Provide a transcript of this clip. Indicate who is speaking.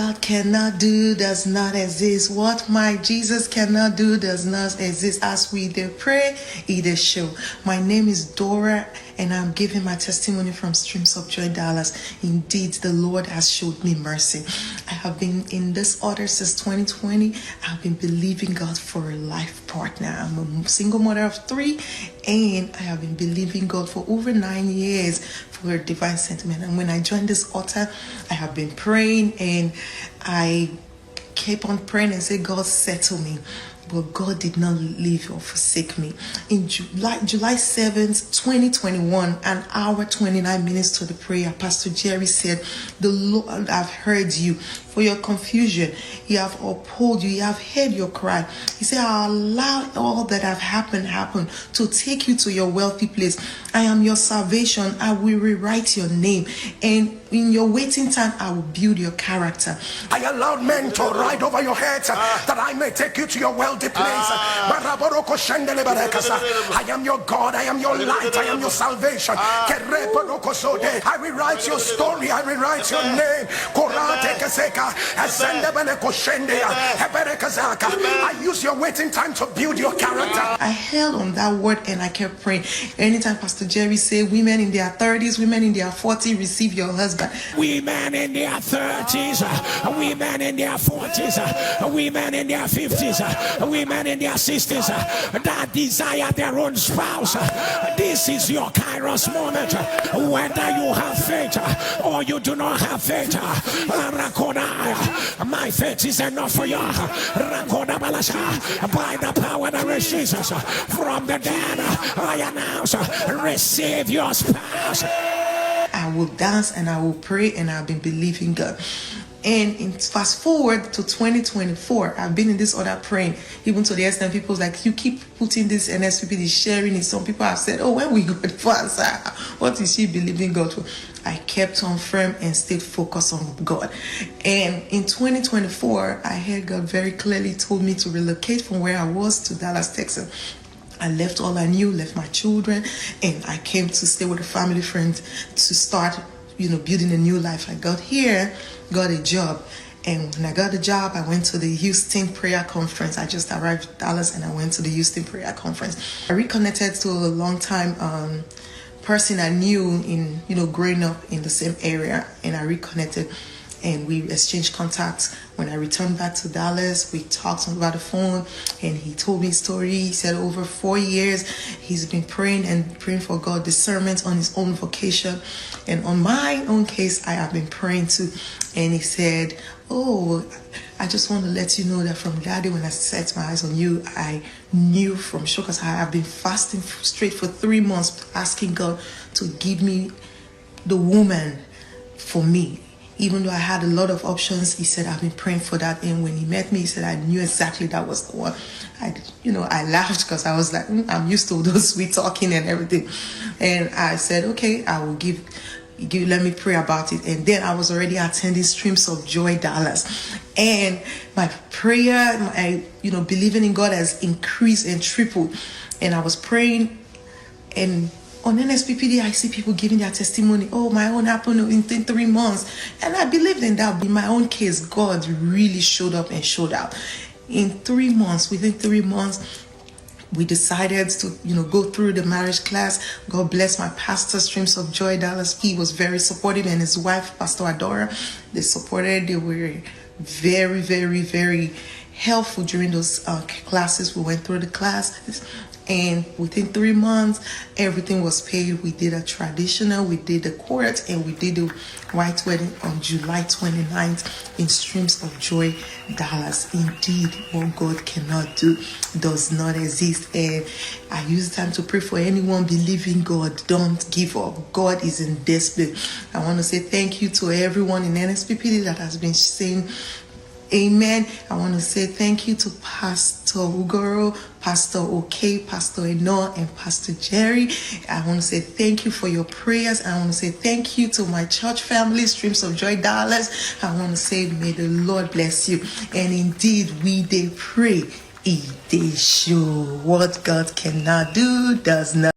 Speaker 1: God cannot do does not exist. What my Jesus cannot do does not exist. As we dey pray, it is show. My name is Dora, and I'm giving my testimony from Streams of Joy, Dallas. Indeed, the Lord has showed me mercy. I have been in this order since 2020. I've been believing God for a life partner. I'm a single mother of 3, and I have been believing God for over 9 years for a divine sentiment. And when I joined this altar, I have been praying, and I kept on praying and said, God, settle me. But God did not leave or forsake me. In July 7th, 2021, an hour 29 minutes to the prayer, Pastor Jerry said, the Lord, I've heard you. For your confusion, He have upheld you. He have heard your cry. He said, I'll allow all that have happened to take you to your wealthy place. I am your salvation. I will rewrite your name. And in your waiting time, I will build your character.
Speaker 2: I allowed men to ride over your heads that I may take you to your wealthy place. I am your God. I am your light. I am your salvation. I rewrite your story. I rewrite your name. I use your waiting time to build your character.
Speaker 1: I held on that word and I kept praying. Anytime Pastor Jerry said, women in their 30s, women in their 40s, receive your husband.
Speaker 2: Women in their 30s, women in their 40s, women in their 50s, women in their 60s that desire their own spouse. This is your Kairos moment. Whether you have faith or you do not have faith, my faith is enough for you. By the power that raised Jesus from the dead, I announce, receive your spouse.
Speaker 1: I will dance and I will pray, and I've been believing God. And in fast forward to 2024, I've been in this order praying, even to the extent people's like, you keep putting this NSPP, sharing it. Some people have said, oh, when we go for answer, what is she believing God for? I kept on firm and stayed focused on God. And in 2024, I heard God very clearly told me to relocate from where I was to Dallas, Texas. I left all I knew, left my children, and I came to stay with a family friend to start, building a new life. I got here, got a job. And when I got the job, I went to the Houston prayer conference. I just arrived in Dallas and I went to the Houston prayer conference. I reconnected to a long time person I knew in, growing up in the same area, and I reconnected and we exchanged contacts. When I returned back to Dallas, we talked about the phone, and he told me a story. He said over 4 years, he's been praying for God discernment on his own vocation. And on my own case, I have been praying too. And he said, oh, I just want to let you know that from Daddy, when I set my eyes on you, I knew from sure, because I have been fasting straight for 3 months, asking God to give me the woman for me. Even though I had a lot of options, he said, I've been praying for that. And when he met me, he said, I knew exactly that was the one. I laughed because I was like, I'm used to those sweet talking and everything. And I said, okay, I will let me pray about it. And then I was already attending Streams of Joy, Dallas. And my prayer, believing in God has increased and tripled. And I was praying, and on NSPPD, I see people giving their testimony. Oh, my own happened in 3 months. And I believed in that. In my own case, God really showed up and showed out. Within 3 months, we decided to, go through the marriage class. God bless my pastor, Streams of Joy, Dallas. He was very supportive, and his wife, Pastor Adora, they supported. They were very, very, very helpful during those classes. We went through the classes. And within 3 months, everything was paid. We did a traditional, we did the court, and we did the white wedding on July 29th in Streams of Joy, Dallas. Indeed, what God cannot do does not exist. And I use time to pray for anyone believing God. Don't give up. God is in desperate. I want to say thank you to everyone in NSPPD that has been saying amen. I want to say thank you to Pastor Ugoro, Pastor OK, Pastor Eno, and Pastor Jerry. I want to say thank you for your prayers. I want to say thank you to my church family, Streams of Joy Dallas. I want to say may the Lord bless you. And indeed, we they pray, they show what God cannot do does not.